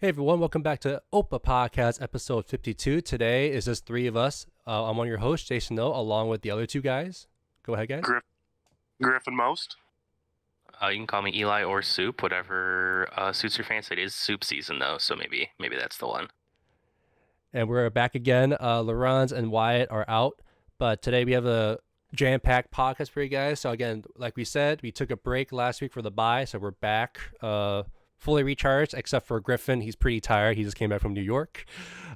Hey everyone, welcome back to OPA Podcast episode 52. Today is just three of us. I'm one of your hosts, Jason No, along with the other two guys. Go ahead, guys. Griffin most. You can call me Eli or Soup, whatever suits your fancy. It is soup season though, so maybe that's the one. And we're back again. Laurence and Wyatt are out, but today we have a jam-packed podcast for you guys. So again, like we said, we took a break last week for the bye, so we're back fully recharged, except for Griffin. He's pretty tired. He just came back from New York.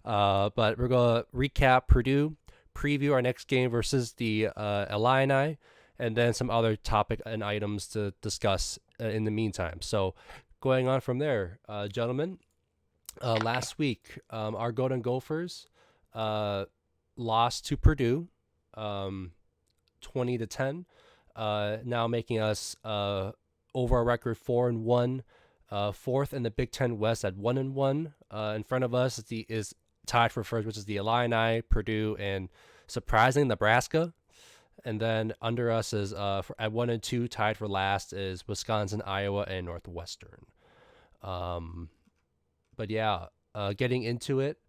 But we're going to recap Purdue, preview our next game versus the Illini, and then some other topic and items to discuss in the meantime. So going on from there, gentlemen, last week, our Golden Gophers lost to Purdue 20-10, now making us over a record 4-1. Fourth in the Big Ten West at 1-1. In front of us is tied for first, which is the Illini, Purdue, and surprisingly Nebraska. And then under us is at 1-2, tied for last is Wisconsin, Iowa, and Northwestern. But yeah, getting into it,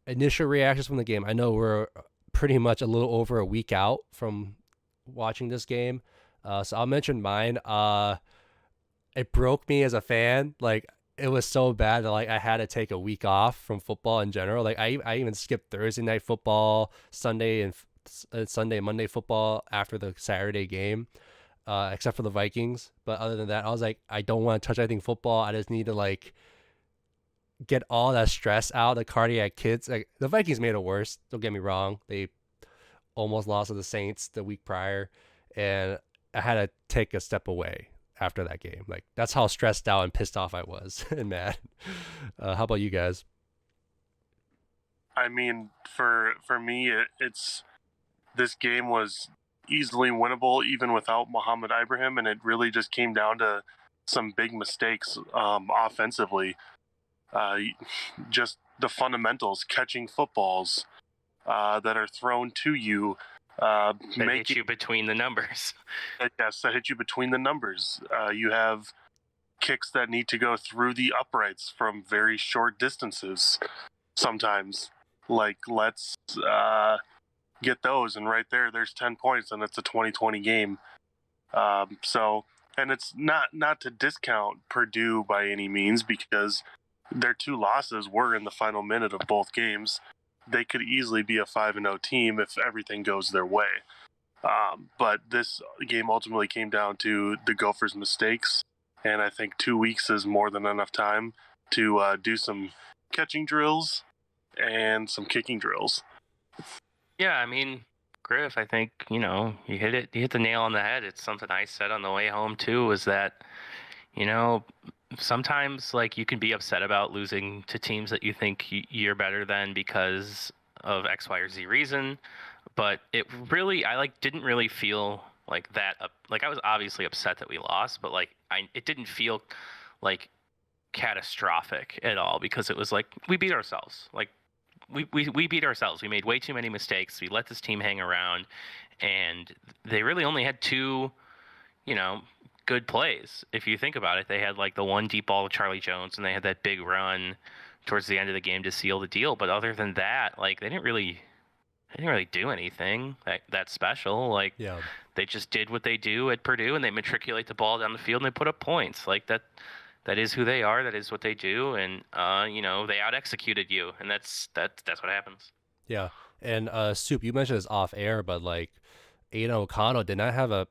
initial reactions from the game. I know we're pretty much a little over a week out from watching this game, so I'll mention mine. It broke me as a fan. Like, it was so bad that I had to take a week off from football in general. Like, I even skipped Thursday night football, Sunday and Monday football after the Saturday game, except for the Vikings. But other than that, I was like, I don't want to touch anything football. I just need to get all that stress out. The cardiac kids. Like, the Vikings made it worse. Don't get me wrong. They almost lost to the Saints the week prior, and I had to take a step away after that game. Like, that's how stressed out and pissed off I was and mad. How about you guys? I mean, for me, it's this game was easily winnable even without Muhammad Ibrahim, and it really just came down to some big mistakes offensively. Just the fundamentals, catching footballs that are thrown to you. That hit you between the numbers. Yes, that hit you between the numbers. You have kicks that need to go through the uprights from very short distances sometimes. Like, let's get those, and right there's 10 points, and it's a 20-20 game. And it's not to discount Purdue by any means, because their two losses were in the final minute of both games. They could easily be a 5-0 team if everything goes their way. But this game ultimately came down to the Gophers' mistakes, and I think 2 weeks is more than enough time to do some catching drills and some kicking drills. Yeah, I mean, Griff, I think, you hit the nail on the head. It's something I said on the way home too, is that, sometimes you can be upset about losing to teams that you think you're better than because of X, Y, or Z reason, but it really, I didn't really feel like that. I was obviously upset that we lost, but it didn't feel catastrophic at all, because it was we beat ourselves. We beat ourselves. We made way too many mistakes. We let this team hang around, and they really only had two, good plays. If you think about it, they had the one deep ball to Charlie Jones, and they had that big run towards the end of the game to seal the deal. But other than that, they didn't really do anything that special. Yeah. They just did what they do at Purdue, and they matriculate the ball down the field, and they put up points. That is who they are. That is what they do, and they out executed you, and that's what happens. Yeah. And Soup, you mentioned this off air, but Aiden O'Connell did not have a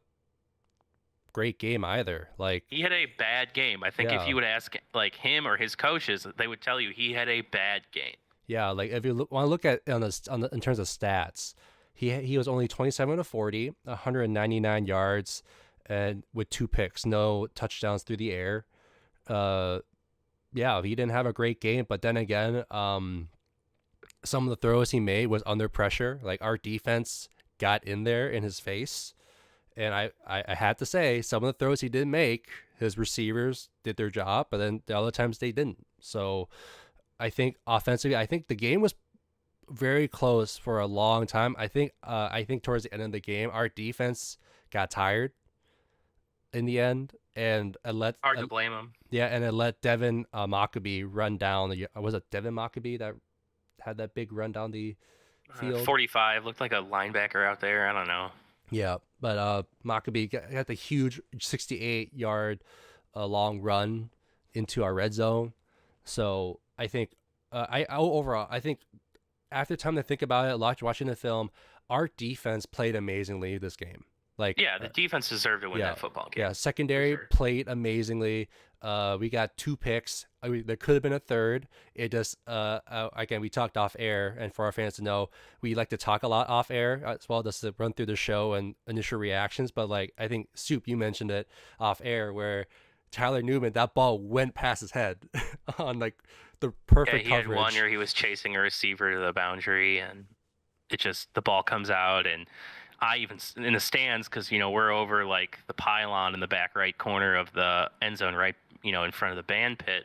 great game either. He had a bad game. I think if you would ask him or his coaches, they would tell you he had a bad game. Yeah, if you want to look at in terms of stats, he was only 27 of 40, 199 yards, and with 2 picks, no touchdowns through the air. Yeah, he didn't have a great game, but then again, some of the throws he made was under pressure. Our defense got in there in his face. And I had to say, some of the throws he did make, his receivers did their job, but then the other times they didn't. So I think offensively, I think the game was very close for a long time. I think towards the end of the game, our defense got tired in the end, and it let Hard to blame him. yeah, and it let Devin Maccabee run down the. Was it Devin Maccabee that had that big run down the field? 45 looked like a linebacker out there. I don't know. Yeah, but Maccabee got the huge 68-yard long run into our red zone. So I think overall I think after time to think about it, watching the film, our defense played amazingly this game. Like Yeah, the defense deserved to win that football game. Yeah, secondary played amazingly. We got 2 picks. I mean, there could have been a third. It just again, we talked off air, and for our fans to know, we like to talk a lot off air as well, just to run through the show and initial reactions. But like I think Soup, you mentioned it off air where Tyler Newman, that ball went past his head on like the perfect he coverage. had one where he was chasing a receiver to the boundary, and the ball comes out, and I even in the stands, because we're over like the pylon in the back right corner of the end zone, right in front of the band pit,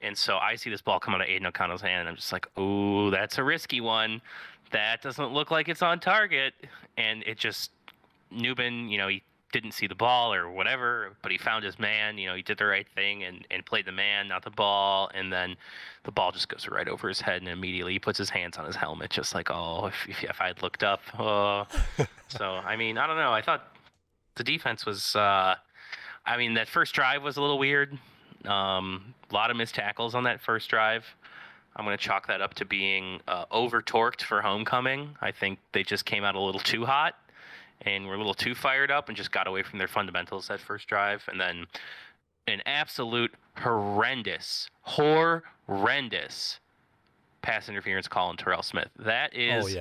and so I see this ball come out of Aiden O'Connell's hand, and I'm just like, oh, that's a risky one. That doesn't look like it's on target, and it just Newman, he didn't see the ball or whatever, but he found his man. He did the right thing and played the man, not the ball. And then the ball just goes right over his head, and immediately he puts his hands on his helmet, just like, oh, if I had looked up. Oh. So, I mean, I don't know. I thought the defense was, that first drive was a little weird. A lot of missed tackles on that first drive. I'm going to chalk that up to being over-torqued for homecoming. I think they just came out a little too hot and were a little too fired up and just got away from their fundamentals that first drive. And then an absolute horrendous pass interference call on Terrell Smith. That is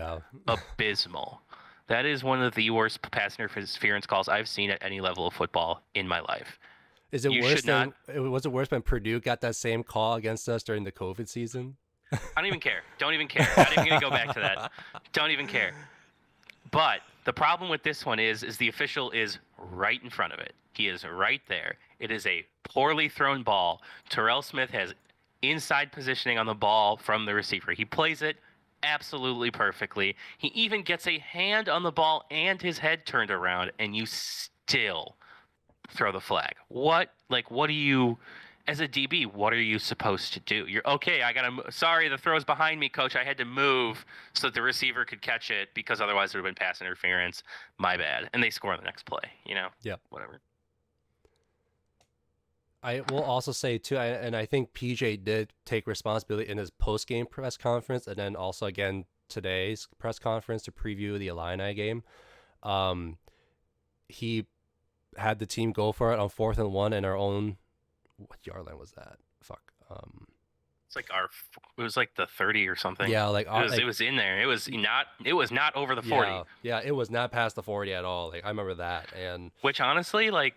abysmal. That is one of the worst pass interference calls I've seen at any level of football in my life. Was it worse when Purdue got that same call against us during the COVID season? I don't even care. I'm not even going to go back to that. Don't even care. But the problem with this one is the official is right in front of it. He is right there. It is a poorly thrown ball. Terrell Smith has inside positioning on the ball from the receiver. He plays it absolutely perfectly. He even gets a hand on the ball and his head turned around, and you still throw the flag. What do you, as a DB, what are you supposed to do? You're okay. Sorry, the throw's behind me, coach. I had to move so that the receiver could catch it because otherwise it would have been pass interference. My bad. And they score on the next play, Yeah. Whatever. I will also say too, and I think PJ did take responsibility in his post-game press conference, and then also again today's press conference to preview the Illini game. He had the team go for it on 4th and 1 in our own. What yard line was that? It's like it was like the 30 or something. Yeah, it was in there. It was not over the 40. Yeah, it was not past the 40 at all. Like I remember that, and which honestly, like,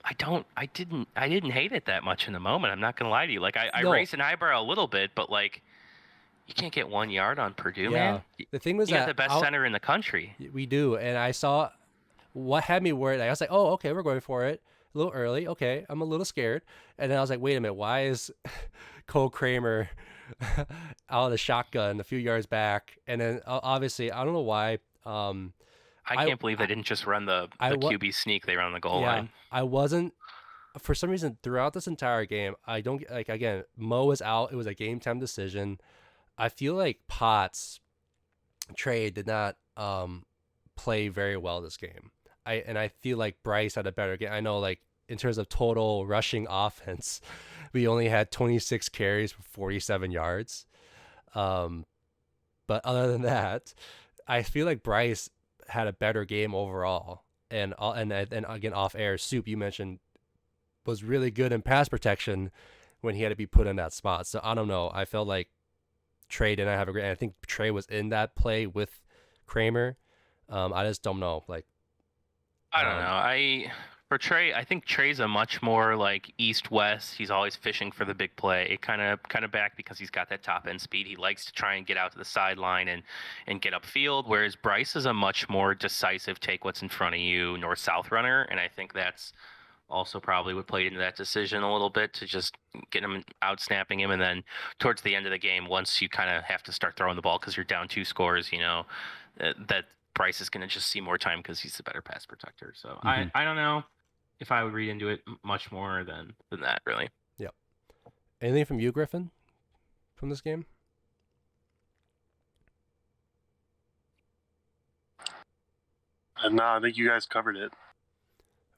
I didn't hate it that much in the moment. I'm not gonna lie to you. Like I raised an eyebrow a little bit, but like, you can't get 1 yard on Purdue, man. The thing was you got the best center in the country. We do, and I saw what had me worried. I was like, oh, okay, we're going for it. A little early. Okay, I'm a little scared. And then I was like, wait a minute, why is Cole Kramer out of the shotgun a few yards back? And then obviously, I don't know why. I can't believe they didn't just run the QB sneak. They ran on the goal line. I wasn't, for some reason, throughout this entire game, I don't, like, again, Mo was out. It was a game time decision. I feel like Trey did not play very well this game. I feel like Bryce had a better game. I know, like, in terms of total rushing offense, we only had 26 carries for 47 yards. But other than that, I feel like Bryce had a better game overall. And again, off air, Soup, you mentioned, was really good in pass protection when he had to be put in that spot. So I don't know. I felt like Trey didn't have a great. I think Trey was in that play with Kramer. I just don't know. Like, I don't know. For Trey, I think Trey's a much more like east-west. He's always fishing for the big play. It kind of back because he's got that top end speed. He likes to try and get out to the sideline and get upfield. Whereas Bryce is a much more decisive, take what's in front of you, north-south runner. And I think that's also probably what played into that decision a little bit, to just get him out snapping him. And then towards the end of the game, once you kind of have to start throwing the ball because you're down 2 scores, that Bryce is going to just see more time because he's the better pass protector. So I don't know. if I would read into it much more than that, really. Yep. Anything from you, Griffin, from this game? No, I think you guys covered it.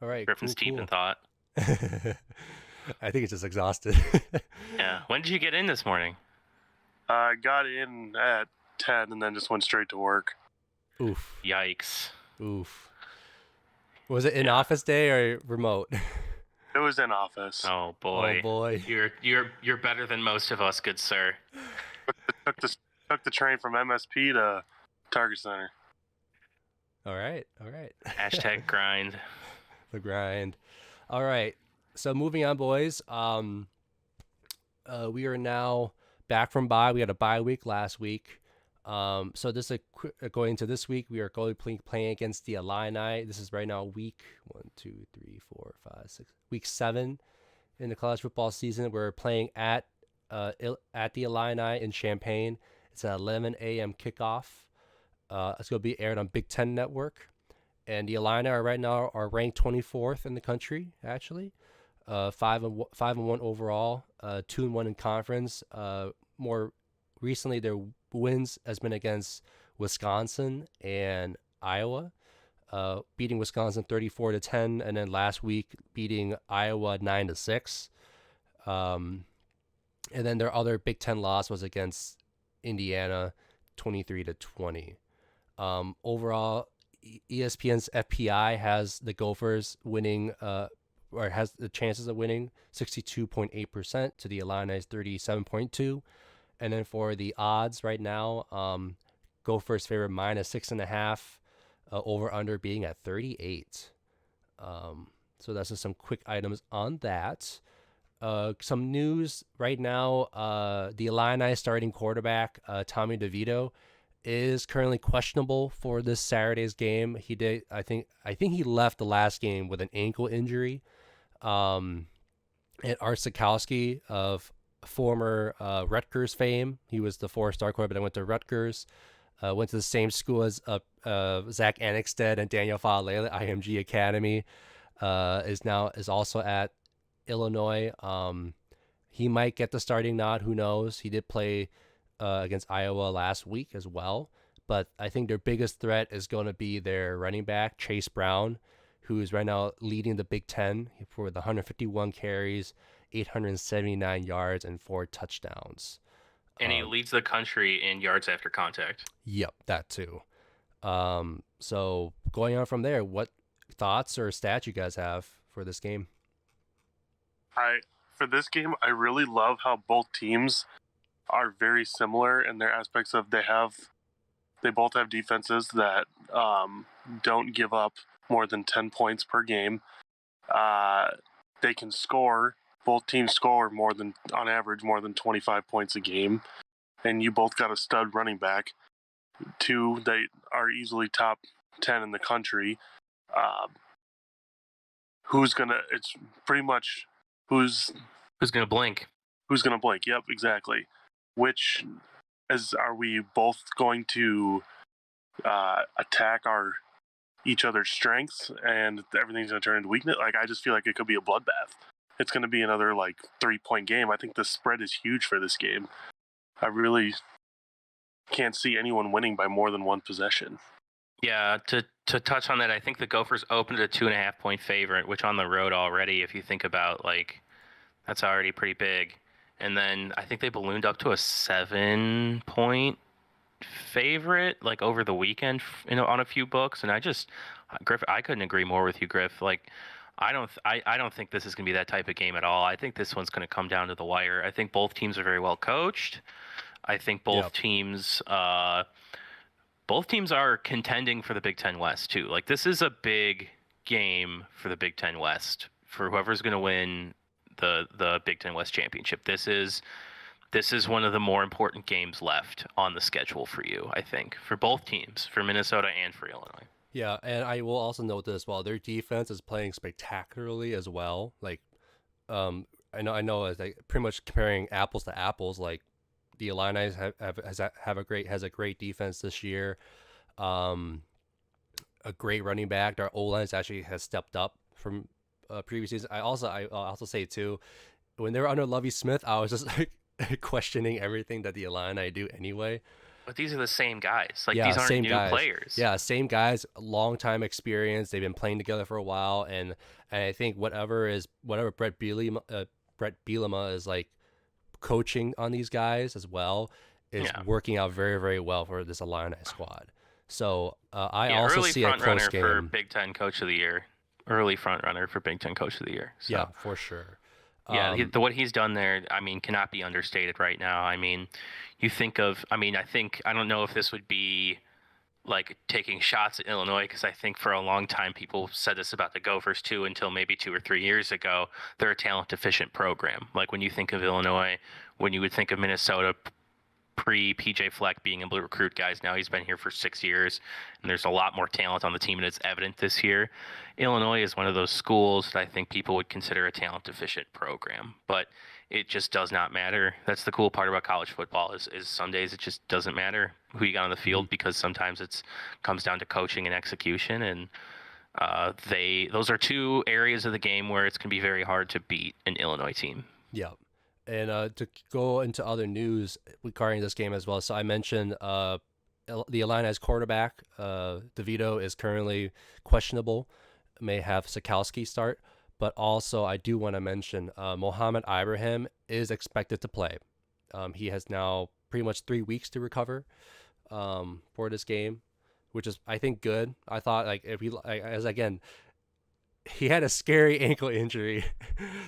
All right, Griffin's deep in thought. I think it's just exhausted. Yeah. When did you get in this morning? I got in at 10 and then just went straight to work. Oof. Yikes. Oof. Was it in office day or remote? It was in office. Oh boy. Oh boy. You're better than most of us, good sir. Took the train from MSP to Target Center. All right. Hashtag grind. The grind. All right. So moving on, boys. We are now back from bye. We had a bye week last week. So this going into this week, we are going to be playing against the Illini. This is right now week 7 in the college football season. We're playing at the Illini in Champaign. It's an 11 a.m. kickoff. It's going to be aired on Big Ten Network. And the Illini right now are ranked 24th in the country, actually. 5-1 overall, 2-1 in conference. More recently, their wins has been against Wisconsin and Iowa, beating Wisconsin 34-10, and then last week beating Iowa 9-6. And then their other Big Ten loss was against Indiana, 23-20. Overall, ESPN's FPI has the Gophers winning, or has the chances of winning 62.8% to the Illini's 37.2%. And then for the odds right now, Gophers favor -6.5, over under being at 38. So that's just some quick items on that. Some news right now, the Illini starting quarterback, Tommy DeVito, is currently questionable for this Saturday's game. I think he left the last game with an ankle injury. And Art Sikowski of former Rutgers fame, he was the 4-star quarterback that went to Rutgers, went to the same school as Zach Annexstead and Daniel Falele at IMG Academy, is also at Illinois. He might get the starting nod, who knows. He did play against Iowa last week as well, but I think their biggest threat is going to be their running back, Chase Brown, who is right now leading the Big Ten for the 151 carries, 879 yards, and 4 touchdowns. And he leads the country in yards after contact. Yep, that too. So going on from there, what thoughts or stats you guys have for this game? For this game, I really love how both teams are very similar in their aspects of they both have defenses that don't give up more than 10 points per game. They can score. Both teams score on average more than 25 points a game. And you both got a stud running back. Two, they are easily top 10 in the country. It's pretty much who's going to blink. Who's going to blink? Yep, exactly. Are we both going to attack each other's strengths and everything's going to turn into weakness? Like, I just feel like it could be a bloodbath. It's going to be another 3-point game. I think the spread is huge for this game. I really can't see anyone winning by more than one possession. Yeah, to touch on that, I think the Gophers opened a 2.5-point favorite, which on the road already, if you think about that's already pretty big. And then I think they ballooned up to a 7-point favorite over the weekend, on a few books. And Griff, I couldn't agree more with you, Griff. I don't think this is going to be that type of game at all. I think this one's going to come down to the wire. I think both teams are very well coached. I think both teams are contending for the Big Ten West too. This is a big game for the Big Ten West, for whoever's going to win the Big Ten West championship. This is one of the more important games left on the schedule for you, I think, for both teams, for Minnesota and for Illinois. Yeah, and I will also note this as well. Their defense is playing spectacularly as well. I know, pretty much comparing apples to apples. The Illini has a great defense this year. A great running back. Their O-line actually has stepped up from previous season. I'll also say too, when they were under Lovie Smith, I was just like questioning everything that the Illini do anyway. But these are the same guys. Like Yeah, these aren't same new guys. players. Yeah, same guys, long time experience. They've been playing together for a while, and I think whatever Brett Bielema is like coaching on these guys as well is Yeah. working out very, very well for this Illini squad. So I Yeah, also early see a front close runner for game. Big Ten Coach of the Year. Early front runner for Big Ten Coach of the Year. So. Yeah, for sure. Yeah, what he's done there, I mean, cannot be understated right now. I mean, you think of, I mean, I don't know if this would be like taking shots at Illinois, because I think for a long time people said this about the Gophers too, until maybe 2 or 3 years ago. They're a talent deficient program. Like when you think of Illinois, when you would think of Minnesota pre PJ Fleck being able to recruit guys. Now he's been here for 6 years, and there's a lot more talent on the team, and it's evident this year. Illinois is one of those schools that I think people would consider a talent deficient program, but it just does not matter. That's the cool part about college football is some days it just doesn't matter who you got on the field, because sometimes it's comes down to coaching and execution, and those are two areas of the game where it's going to be very hard to beat an Illinois team. Yeah. And to go into other news regarding this game as well, so I mentioned the Illini's quarterback, DeVito, is currently questionable, may have Sikowski start, but also I do want to mention Mohamed Ibrahim is expected to play. He has now pretty much 3 weeks to recover for this game, which is, I think, good. I thought, like, if he had a scary ankle injury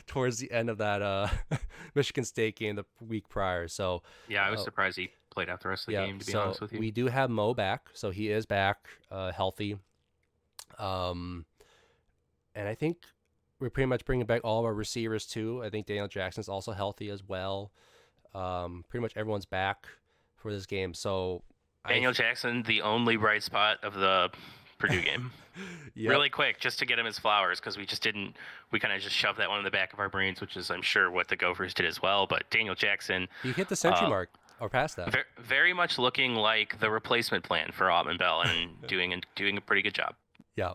towards the end of that Michigan State game the week prior. So yeah, I was surprised he played out the rest of the game, to be honest with you. We do have Mo back, so he is back, healthy. And I think we're pretty much bringing back all of our receivers too. I think Daniel Jackson's also healthy as well. Pretty much everyone's back for this game. So Daniel Jackson, the only bright spot of the Purdue game. Yep. Really quick, just to get him his flowers, because we kind of just shoved that one in the back of our brains, which is, I'm sure, what the Gophers did as well. But Daniel Jackson, he hit the century mark or past that. Very much looking like the replacement plan for Autman Bell, and doing a pretty good job. Yeah.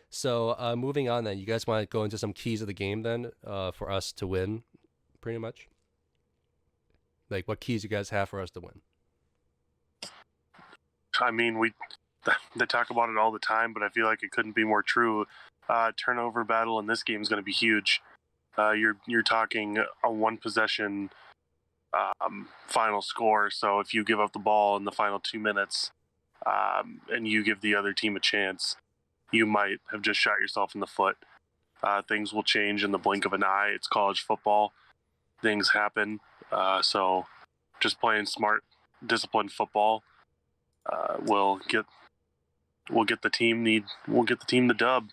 So moving on, then, you guys want to go into some keys of the game then for us to win, pretty much? Like, what keys you guys have for us to win? I mean, they talk about it all the time, but I feel like it couldn't be more true. Turnover battle in this game is going to be huge. You're talking a one possession final score. So if you give up the ball in the final 2 minutes and you give the other team a chance, you might have just shot yourself in the foot. Things will change in the blink of an eye. It's college football. Things happen. So just playing smart, disciplined football will get the team the dub.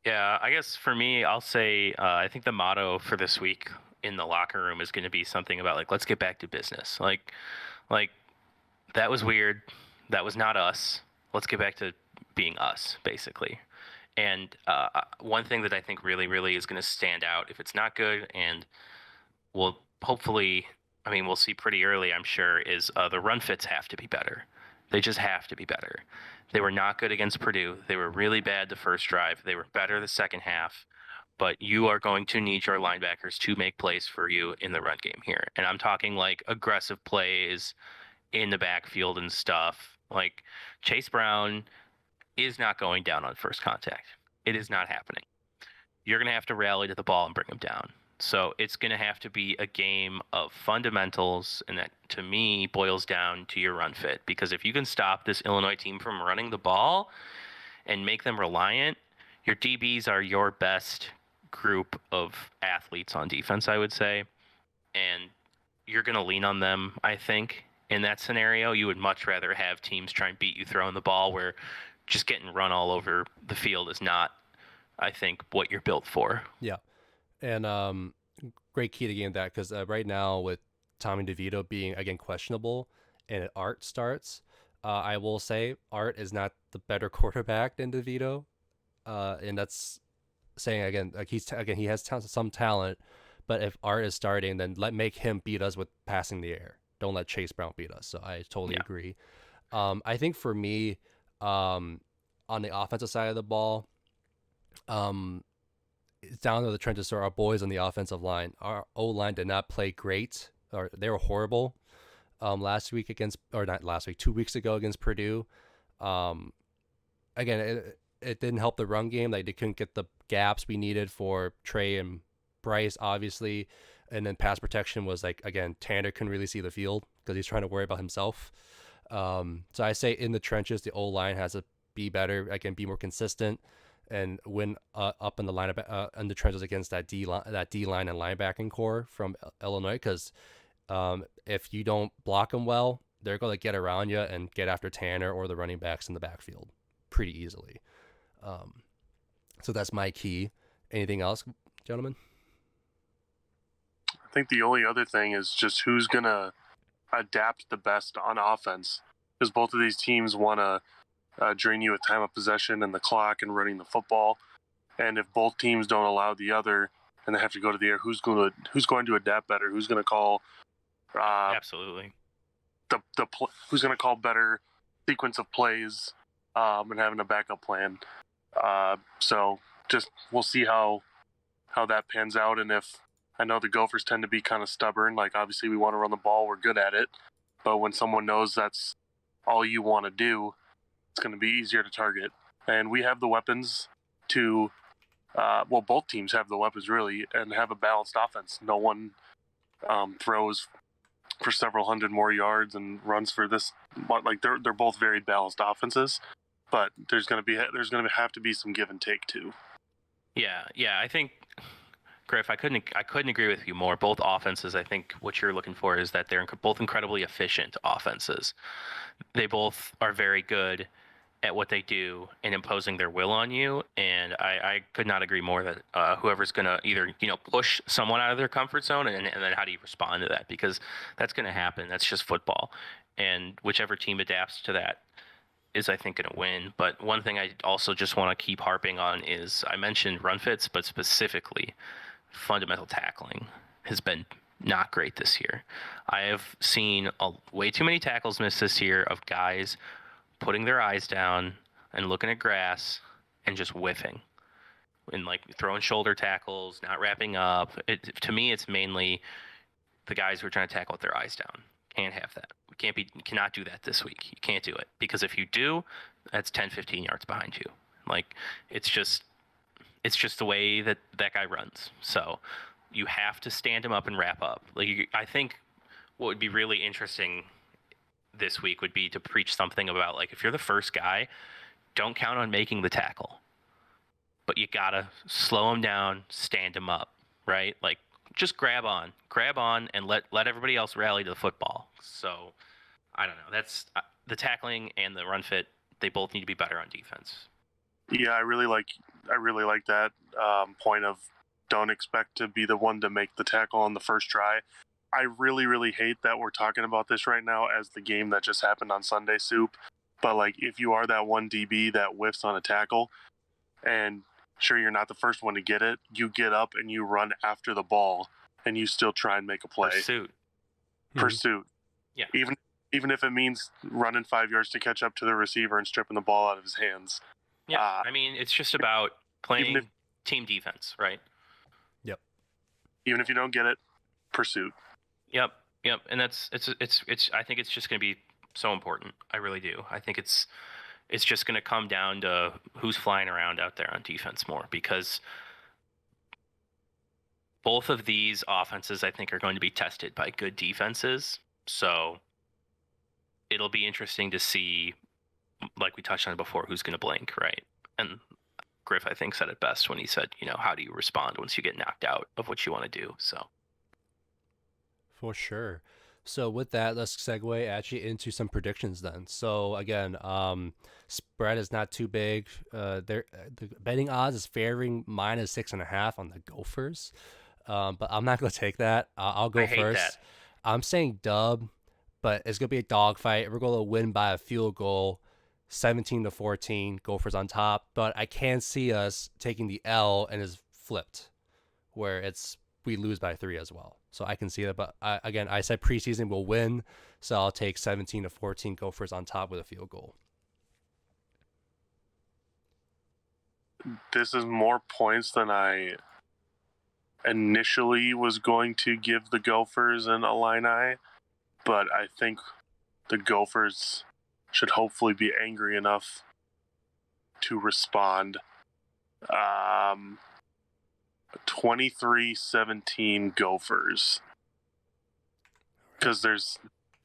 Yeah, I guess for me, I'll say I think the motto for this week in the locker room is going to be something about, like, let's get back to business. Like that was weird. That was not us. Let's get back to being us, basically. And one thing that I think really, really is going to stand out, if it's not good, and we'll see pretty early, I'm sure, is the run fits have to be better. They just have to be better. They were not good against Purdue. They were really bad the first drive. They were better the second half. But you are going to need your linebackers to make plays for you in the run game here. And I'm talking like aggressive plays in the backfield and stuff. Like, Chase Brown is not going down on first contact. It is not happening. You're going to have to rally to the ball and bring him down. So it's going to have to be a game of fundamentals, and that, to me, boils down to your run fit. Because if you can stop this Illinois team from running the ball and make them reliant, your DBs are your best group of athletes on defense, I would say. And you're going to lean on them, I think. In that scenario, you would much rather have teams try and beat you throwing the ball, where just getting run all over the field is not, I think, what you're built for. Yeah. And great key to game that, because right now with Tommy DeVito being, again, questionable and Art starts, I will say Art is not the better quarterback than DeVito. And that's saying, again, like he has some talent, but if Art is starting, then make him beat us with passing the air. Don't let Chase Brown beat us. So I totally agree. I think for me, on the offensive side of the ball, it's down to the trenches. So our boys on the offensive line, our O line did not play great, or they were horrible. Last week against, or not last week, 2 weeks ago against Purdue. Um, Again, it didn't help the run game. Like they couldn't get the gaps we needed for Trey and Bryce, obviously, and then pass protection was like, again, Tanner couldn't really see the field because he's trying to worry about himself. So I say in the trenches, the O line has to be better, again, be more consistent, and win up in the line in the trenches against that D line and linebacking core from Illinois. Because if you don't block them well, they're going to get around you and get after Tanner or the running backs in the backfield pretty easily. So that's my key. Anything else, gentlemen? I think the only other thing is just who's going to adapt the best on offense, because both of these teams want to drain you with time of possession and the clock and running the football. And if both teams don't allow the other and they have to go to the air, who's going to adapt better? Who's going to call absolutely who's going to call better sequence of plays and having a backup plan? So just we'll see how that pans out. And if I know the Gophers tend to be kind of stubborn, like obviously we want to run the ball, we're good at it, but when someone knows that's all you want to do, it's going to be easier to target. And we have the weapons to both teams have the weapons really, and have a balanced offense. No one throws for several hundred more yards and runs for this, like they're both very balanced offenses, but there's going to have to be some give and take too. Yeah, I think, Griff, I couldn't agree with you more. Both offenses, I think what you're looking for is that they're both incredibly efficient offenses. They both are very good at what they do and imposing their will on you. And I could not agree more that whoever's going to either, push someone out of their comfort zone, and then how do you respond to that? Because that's going to happen. That's just football. And whichever team adapts to that is, I think, going to win. But one thing I also just want to keep harping on is, I mentioned run fits, but specifically fundamental tackling has been not great this year. I have seen way too many tackles missed this year of guys putting their eyes down and looking at grass and just whiffing and like throwing shoulder tackles, not wrapping up. To me, it's mainly the guys who are trying to tackle with their eyes down. Can't have that. Cannot do that this week. You can't do it, because if you do, that's 10, 15 yards behind you. Like it's just the way that guy runs. So you have to stand him up and wrap up. Like I think what would be really interesting this week would be to preach something about, like, if you're the first guy, don't count on making the tackle, but you gotta slow him down, stand him up, right? Like just grab on and let everybody else rally to the football. So I don't know. That's the tackling and the run fit. They both need to be better on defense. Yeah, I really like that point of don't expect to be the one to make the tackle on the first try. I really, really hate that we're talking about this right now as the game that just happened on Sunday, Soup. But like, if you are that one DB that whiffs on a tackle, and sure, you're not the first one to get it, you get up and you run after the ball, and you still try and make a play. Pursuit. Yeah. Even if it means running 5 yards to catch up to the receiver and stripping the ball out of his hands. Yeah, I mean, it's just about playing team defense, right? Yep. Even if you don't get it, pursuit. Yep, and it's. I think it's just going to be so important. I really do. I think it's just going to come down to who's flying around out there on defense more, because both of these offenses, I think, are going to be tested by good defenses. So it'll be interesting to see, like we touched on before, who's going to blink, right? And Griff, I think, said it best when he said, how do you respond once you get knocked out of what you want to do? So. For sure. So with that, let's segue actually into some predictions then. So again, spread is not too big. The betting odds is favoring -6.5 on the Gophers. But I'm not gonna take that. I'll go first. That. I'm saying dub, but it's gonna be a dogfight. We're gonna win by a field goal, 17-14. Gophers on top. But I can see us taking the L and it's flipped, where we lose by 3 as well. So I can see that. But I said preseason will win, so I'll take 17-14 Gophers on top with a field goal. This is more points than I initially was going to give the Gophers an Illini, but I think the Gophers should hopefully be angry enough to respond. 23-17 Gophers. Because there's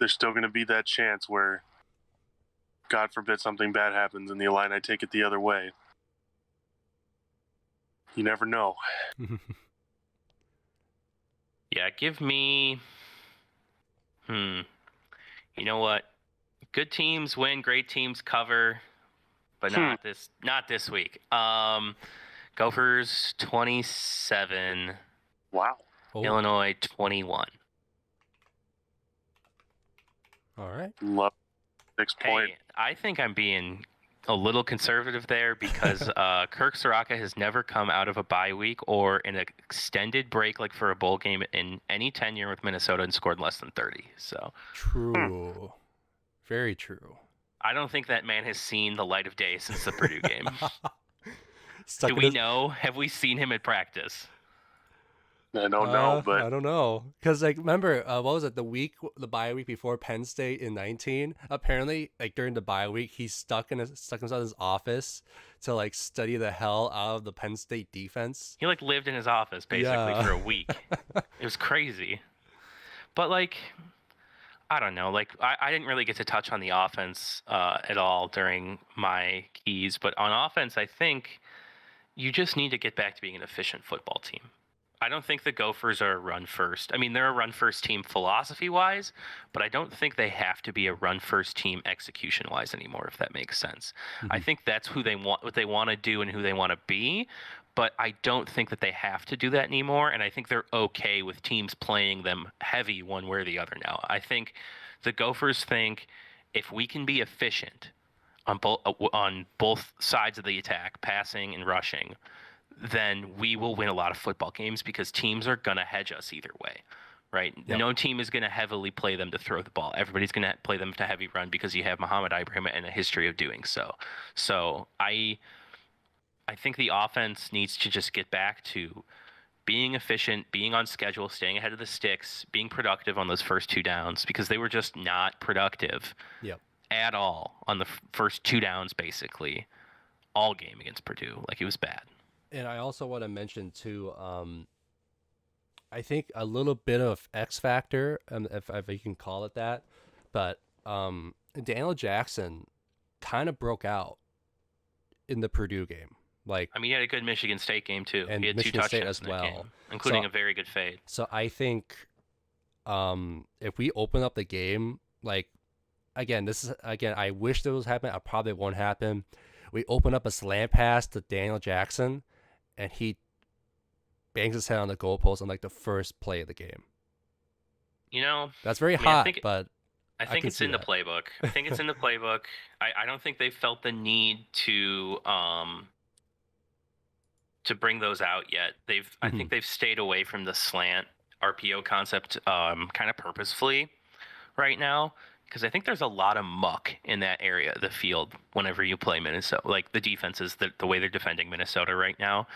still going to be that chance where, God forbid, something bad happens and the Illini take it the other way. You never know. Yeah, give me. You know what? Good teams win, great teams cover, but not this week. Gophers 27. Wow. Oh, Illinois 21. all right. Love 6 point. Hey, I think I'm being a little conservative there because Kirk Soraka has never come out of a bye week or an extended break like for a bowl game in any tenure with Minnesota and scored less than 30. So True. Very true. I don't think that man has seen the light of day since the Purdue game. Stuck Do in we his- know? Have we seen him at practice? I don't know, but I don't know, because like remember what was it, the bye week before Penn State in 19? Apparently, like during the bye week, he stuck himself in his office to like study the hell out of the Penn State defense. He like lived in his office basically for a week. It was crazy. But like, I don't know. Like I didn't really get to touch on the offense at all during my keys, but on offense, I think you just need to get back to being an efficient football team. I don't think the Gophers are a run first. I mean, they're a run first team philosophy wise, but I don't think they have to be a run first team execution wise anymore, if that makes sense. I think that's what they want to do and who they want to be, but I don't think that they have to do that anymore, and I think they're okay with teams playing them heavy one way or the other now. I think the Gophers think if we can be efficient on both sides of the attack, passing and rushing, then we will win a lot of football games because teams are going to hedge us either way, right? Yep. No team is going to heavily play them to throw the ball. Everybody's going to play them to heavy run because you have Muhammad Ibrahim and a history of doing so. So I think the offense needs to just get back to being efficient, being on schedule, staying ahead of the sticks, being productive on those first 2 downs because they were just not productive at all on the first 2 downs basically all game against Purdue. Like it was bad. And I also want to mention too, I think a little bit of X factor, if you can call it that, but Daniel Jackson kind of broke out in the Purdue game. Like, I mean, he had a good Michigan State game too. And He had Michigan 2 State touchdowns as in that well. game, including So- a very good fade. So I think if we open up the game, like, again, I wish this was happening. I probably won't happen. We open up a slant pass to Daniel Jackson, and he bangs his head on the goalpost on like the first play of the game. You know, That's very I mean, I hot, think- but I think can it's see in the that. playbook. I think it's in the playbook. I don't think they felt the need to bring those out yet. I think they've stayed away from the slant RPO concept kind of purposefully right now because I think there's a lot of muck in that area of the field whenever you play Minnesota. Like the defenses, the way they're defending Minnesota right now,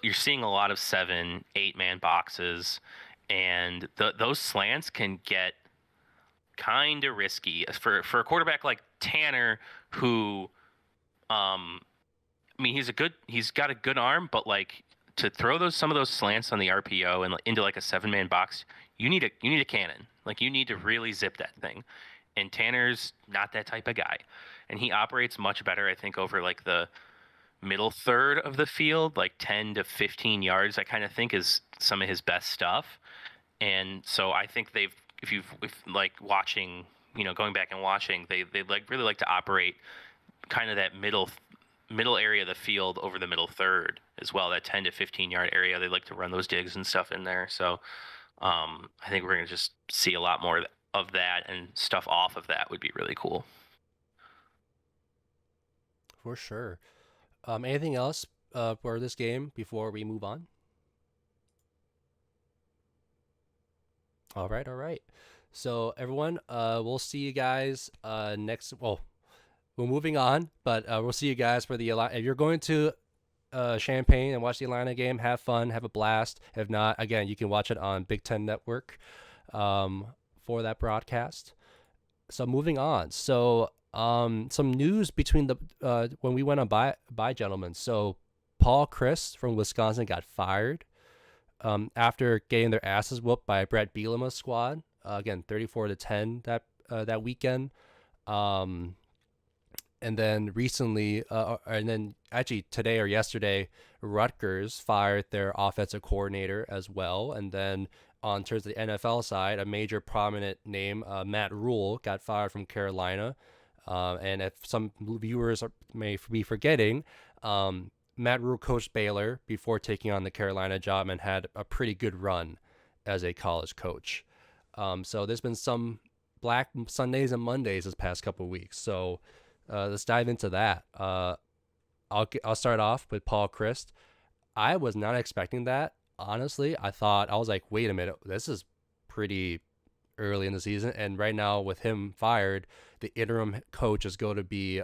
you're seeing a lot of 7, 8-man boxes, and those slants can get kind of risky for a quarterback like Tanner, who, I mean, he's got a good arm, but like to throw some of those slants on the RPO and into like a 7-man box, you need a cannon. Like you need to really zip that thing. And Tanner's not that type of guy, and he operates much better, I think, over like the middle third of the field, like 10 to 15 yards. I kind of think is some of his best stuff. And so I think if like watching, going back and watching, they like really like to operate kind of that middle area of the field over the middle third as well, that 10 to 15 yard area. They like to run those digs and stuff in there. So I think we're going to just see a lot more of that, and stuff off of that would be really cool. for sure. Anything else for this game before we move on? All right. So everyone, we'll see you guys next. Well, we're moving on, but we'll see you guys for the Illini. If you're going to champagne and watch the Atlanta game. Have fun, have a blast. If not, again, you can watch it on Big Ten Network for that broadcast. So moving on. So some news between the when we went on by gentlemen. So Paul Chryst from Wisconsin got fired after getting their asses whooped by Brett Bielema's squad. Again, 34-10 that weekend. And then recently, and then actually today or yesterday, Rutgers fired their offensive coordinator as well. And then on terms of the NFL side, a major prominent name, Matt Rule, got fired from Carolina. And if some viewers may be forgetting, Matt Rule coached Baylor before taking on the Carolina job and had a pretty good run as a college coach. So there's been some Black Sundays and Mondays this past couple of weeks. So let's dive into that. I'll start off with Paul Chryst. I was not expecting that. Honestly, I was like, wait a minute, this is pretty early in the season, and right now with him fired, the interim coach is going to be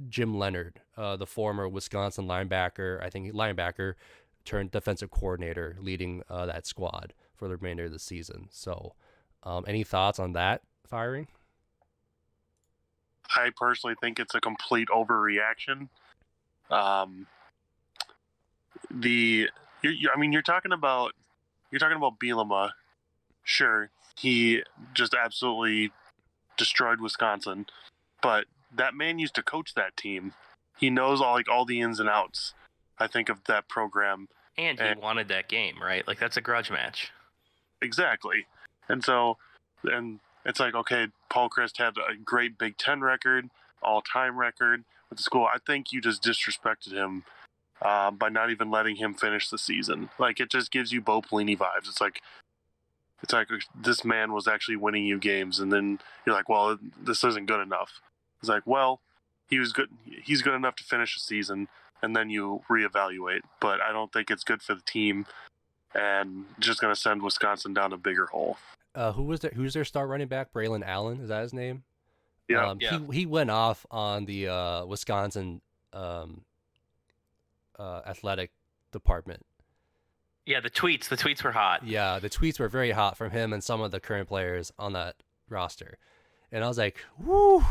Jim Leonard, the former Wisconsin linebacker. I think linebacker turned defensive coordinator, leading that squad for the remainder of the season. So, any thoughts on that firing? I personally think it's a complete overreaction. You're talking about Bielema. Sure, he just absolutely destroyed Wisconsin, but that man used to coach that team. He knows all the ins and outs, I think, of that program. And he wanted that game, right? Like, that's a grudge match. Exactly. And it's like, okay, Paul Chryst had a great Big Ten record, all-time record with the school. I think you just disrespected him by not even letting him finish the season. Like, it just gives you Bo Pelini vibes. It's like this man was actually winning you games, and then you're like, well, this isn't good enough. It's like, well, he was good. He's good enough to finish the season, and then you reevaluate. But I don't think it's good for the team, and just going to send Wisconsin down a bigger hole. Who's their star running back? Braylon Allen, is that his name? Yeah. He went off on the Wisconsin athletic department. Yeah, the tweets were hot. Yeah, the tweets were very hot from him and some of the current players on that roster. And I was like, whoo.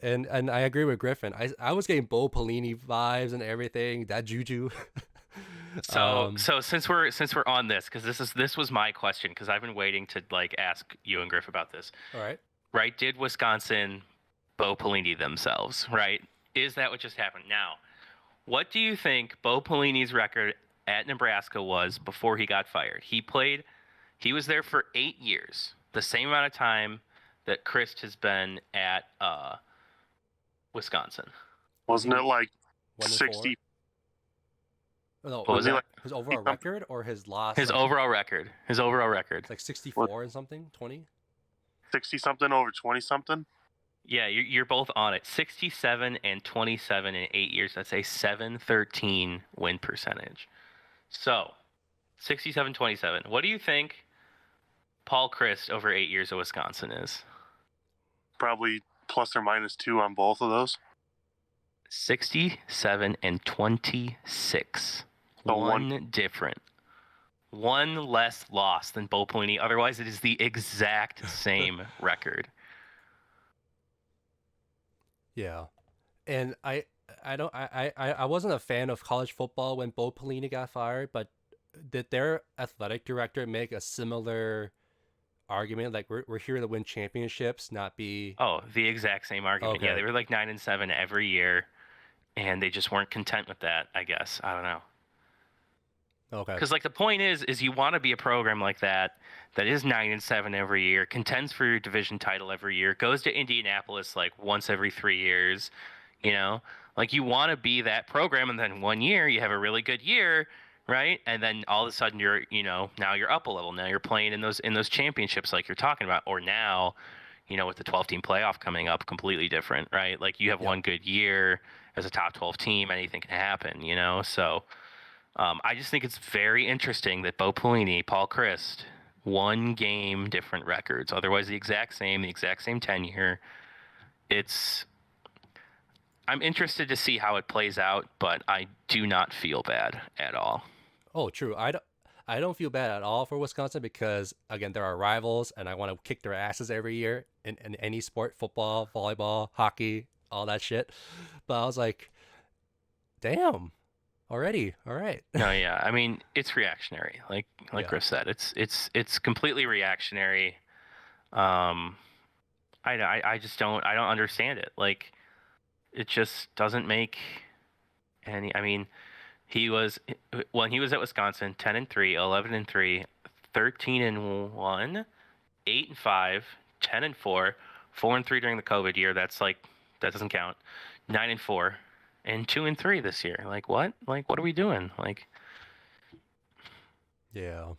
And I agree with Griffin. I was getting Bo Pelini vibes and everything, that juju. So since we're on this, because this was my question, because I've been waiting to ask you and Griff about this. All right. Right? Did Wisconsin Bo Pelini themselves? Right? Is that what just happened? Now, what do you think Bo Pelini's record at Nebraska was before he got fired? He was there for 8 years, the same amount of time that Chryst has been at Wisconsin. Wasn't it like 60? No, was he his overall record or his loss? His overall record. His overall record. It's like 64 and something, 20? 60 something over 20 something? Yeah, you're both on it. 67 and 27 in 8 years. That's a 713 win percentage. So, 67-27. What do you think Paul Chryst over 8 years of Wisconsin is? Probably plus or minus 2 on both of those. 67 and 26. So one different. One less loss than Bo Pelini. Otherwise, it is the exact same record. Yeah. And I wasn't a fan of college football when Bo Pelini got fired, but did their athletic director make a similar argument? Like, we're here to win championships, not be... Oh, the exact same argument. Okay. Yeah, they were like 9-7 every year, and they just weren't content with that, I guess. I don't know. Okay. Because the point is you want to be a program like that is 9-7 every year, contends for your division title every year, goes to Indianapolis once every 3 years, you want to be that program, and then 1 year you have a really good year, right? And then all of a sudden you're now you're up a level. Now you're playing in those championships like you're talking about, or now, with the 12-team playoff coming up, completely different, right? You have one good year as a top 12 team, anything can happen, So I just think it's very interesting that Bo Pelini, Paul Chryst, 1 game different records. Otherwise, the exact same tenure. I'm interested to see how it plays out, but I do not feel bad at all. Oh, true. I don't feel bad at all for Wisconsin because again, they're our rivals, and I want to kick their asses every year in any sport, football, volleyball, hockey, all that shit. But I was like, damn, already, all right. No, yeah. I mean, it's reactionary. Like Yeah, Griff said, it's completely reactionary. Um, I just don't understand it. Like, it just doesn't make any. I mean, he was when he was at Wisconsin, 10-3, 11-3, 13-1, 8-5, 10-4, 4-3 during the COVID year. That's like that doesn't count. 9-4, and 2-3 this year. Like what? Like what are we doing? Like yeah.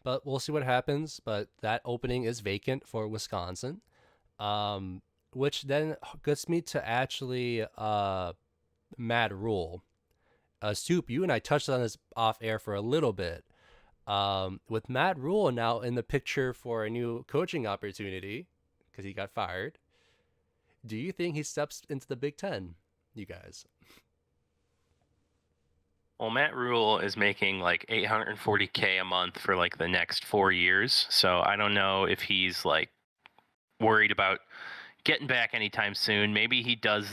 But we'll see what happens. But that opening is vacant for Wisconsin, um, which then gets me to actually Matt Rule. Soup, you and I touched on this off air for a little bit. With Matt Rule now in the picture for a new coaching opportunity because he got fired, do you think he steps into the Big Ten, you guys? well, Matt Rule is making like 840K a month for like the next 4 years. So I don't know if he's like worried about getting back anytime soon. Maybe he pulls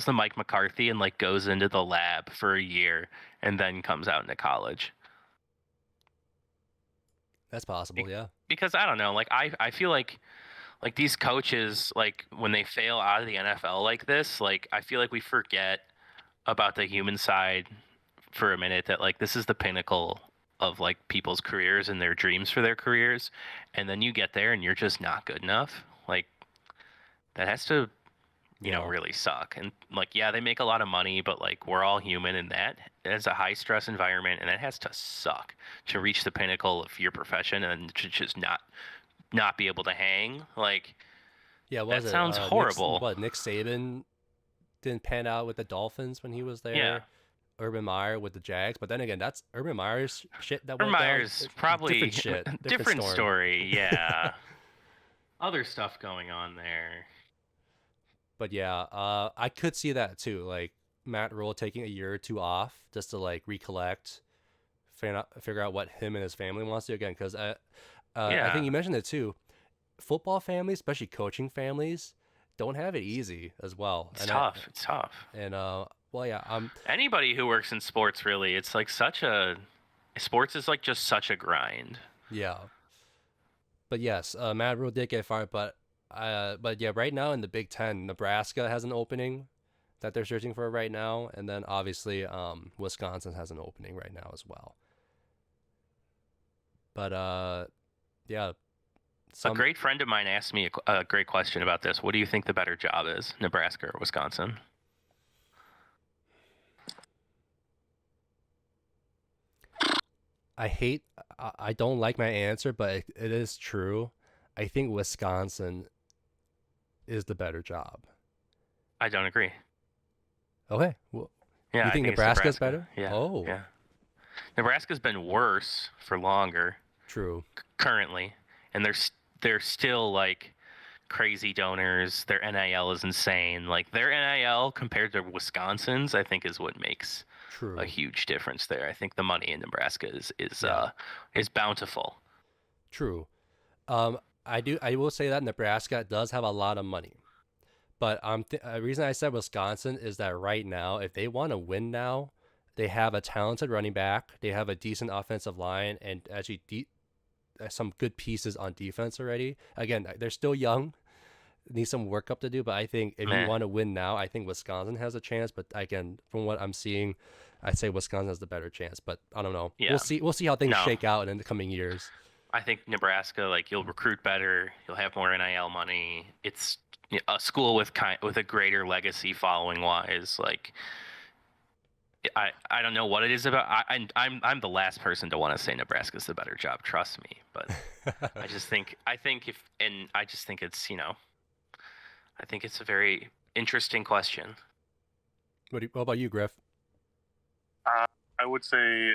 the Mike McCarthy and like goes into the lab for a year and then comes out into college. That's possible, yeah. Because I don't know, like I feel like these coaches, like when they fail out of the NFL like this, like I feel like we forget about the human side for a minute, that like this is the pinnacle of like people's careers and their dreams for their careers, and then you get there and you're just not good enough. Like that has to Yeah. really suck. And like, yeah, they make a lot of money, but like we're all human, and that is a high stress environment, and that has to suck to reach the pinnacle of your profession and to just not be able to hang. Like Yeah, what that was it? sounds horrible. Nick Saban didn't pan out with the Dolphins when he was Yeah. there. Urban Meyer with the Jags, but then again, that's Urban Meyer's shit that Urban went down. Meyer's probably Different shit, different storm. story. Yeah. Other stuff going on there. But yeah, I could see that too. Like Matt Rule taking a year or two off just to like recollect, figure out what him and his family wants to do again. Because I Yeah. think you mentioned it too. Football families, especially coaching families, don't have it easy as well. It's tough. It's tough. And well, yeah, Anybody who works in sports, really, it's like sports is like just such a grind. yeah. But yes, Matt Rule did get fired, but yeah, right now in the Big Ten, Nebraska has an opening that they're searching for right now, and then obviously Wisconsin has an opening right now as well. But yeah, A great friend of mine asked me a great question about this. What do you think the better job is, Nebraska or Wisconsin? I don't like my answer, but it is true. I think Wisconsin is the better job. I don't agree. Okay, well, Yeah, you I think it's Nebraska's better? Yeah. Oh, Yeah. Nebraska's been worse for longer true. currently, and they're still like crazy donors. Their NIL is insane. Like their NIL compared to Wisconsin's, I think is what makes True. a huge difference there. I think the money in Nebraska is Yeah. is bountiful. True. I will say that Nebraska does have a lot of money, but the reason I said Wisconsin is that right now, if they want to win now, they have a talented running back, they have a decent offensive line, and actually some good pieces on defense already. Again, they're still young, need some work up to do, but I think if you want to win now, I think Wisconsin has a chance. But again, from what I'm seeing, I'd say Wisconsin has the better chance. But I don't know. Yeah. We'll see how things shake out in the coming years. I think Nebraska, like you'll recruit better, you'll have more NIL money. It's a school with a greater legacy following wise. Like I don't know what it is about. I'm the last person to want to say Nebraska's the better job. Trust me, but I think it's I think it's a very interesting question. What about you, Griff? I would say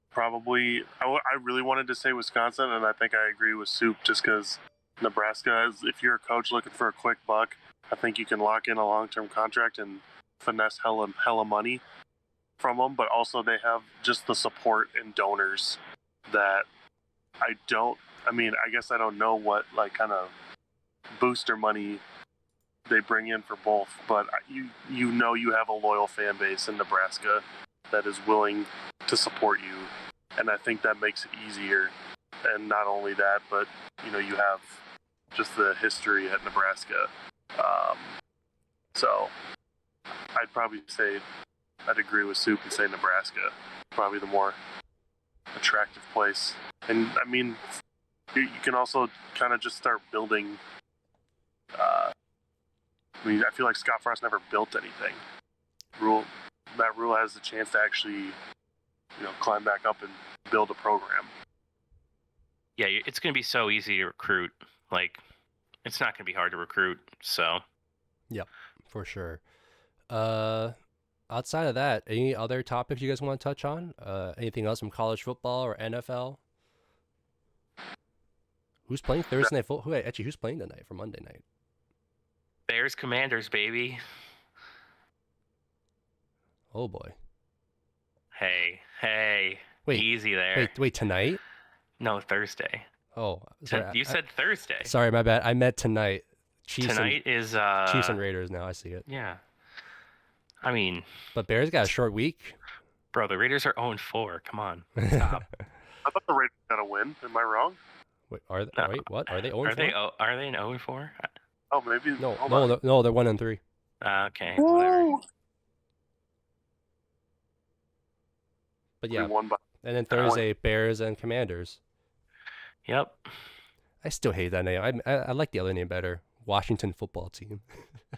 probably I really wanted to say Wisconsin, and I think I agree with Soup just because Nebraska is, if you're a coach looking for a quick buck, I think you can lock in a long-term contract and finesse hella money from them, but also they have just the support and donors that I guess I don't know what like kind of booster money they bring in for both, but you know you have a loyal fan base in Nebraska that is willing to support you, and I think that makes it easier. And not only that, but you have just the history at Nebraska. So I'd probably say I'd agree with Soup and say Nebraska, probably the more attractive place. And I mean, you can also kind of just start building. I feel like Scott Frost never built anything. Matt Rule has the chance to actually, climb back up and build a program. Yeah, it's going to be so easy to recruit. Like, it's not going to be hard to recruit. So. Yep, for sure. Outside of that, any other topics you guys want to touch on? Anything else from college football or NFL? Who's playing Thursday night football? Who's playing tonight for Monday night? Bears Commanders, baby. Oh boy. Hey. Wait, easy there. Wait, tonight? No, Thursday. Oh, sorry. You said Thursday. Sorry, my bad. I meant tonight. Tonight is Chiefs and Raiders. Now I see it. Yeah. I mean, but Bears got a short week. Bro, the Raiders are 0-4. Come on, stop. I thought the Raiders got a win. Am I wrong? Wait, what? Are they 0-4? Are they an 0-4? Oh, maybe. No, they're 1-3. Okay, whatever. But yeah, and then Thursday, Bears and Commanders. Yep. I still hate that name. I like the other name better. Washington Football Team.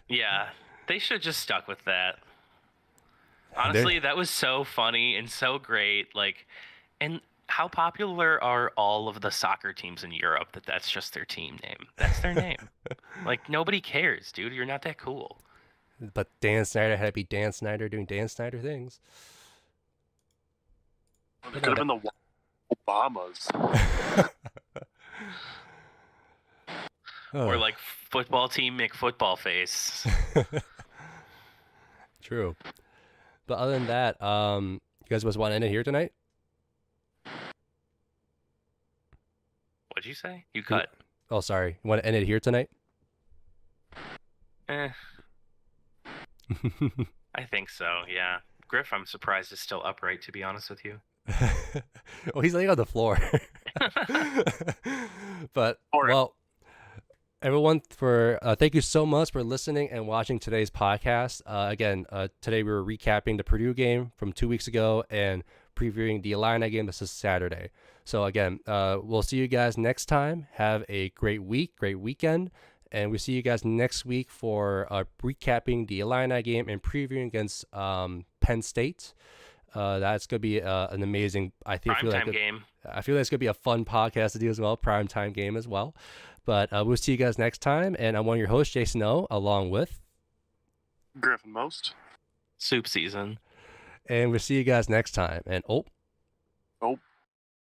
Yeah, they should have just stuck with that. Honestly, that was so funny and so great. Like, and how popular are all of the soccer teams in Europe that's just their team name? That's their name. Like, nobody cares, dude. You're not that cool. But Dan Snyder had to be Dan Snyder doing Dan Snyder things. It could have been the Obamas. Or like football team McFootball face. True. But other than that, you guys want to end it here tonight? What'd you say? You cut. Oh, sorry. You want to end it here tonight? I think so, yeah. Griff, I'm surprised is still upright, to be honest with you. Oh, he's laying on the floor. But, well, everyone, thank you so much for listening and watching today's podcast. Again, today we were recapping the Purdue game from 2 weeks ago and previewing the Illini game. This is Saturday. So again, we'll see you guys next time. Have a great week, great weekend, and we'll see you guys next week for recapping the Illini game and previewing against Penn State. That's gonna be an amazing. I feel like it's gonna be a fun podcast to do as well. Primetime game as well. But we'll see you guys next time. And I'm one of your hosts, Jason O, along with Griffin Most. Soup season. And we'll see you guys next time. And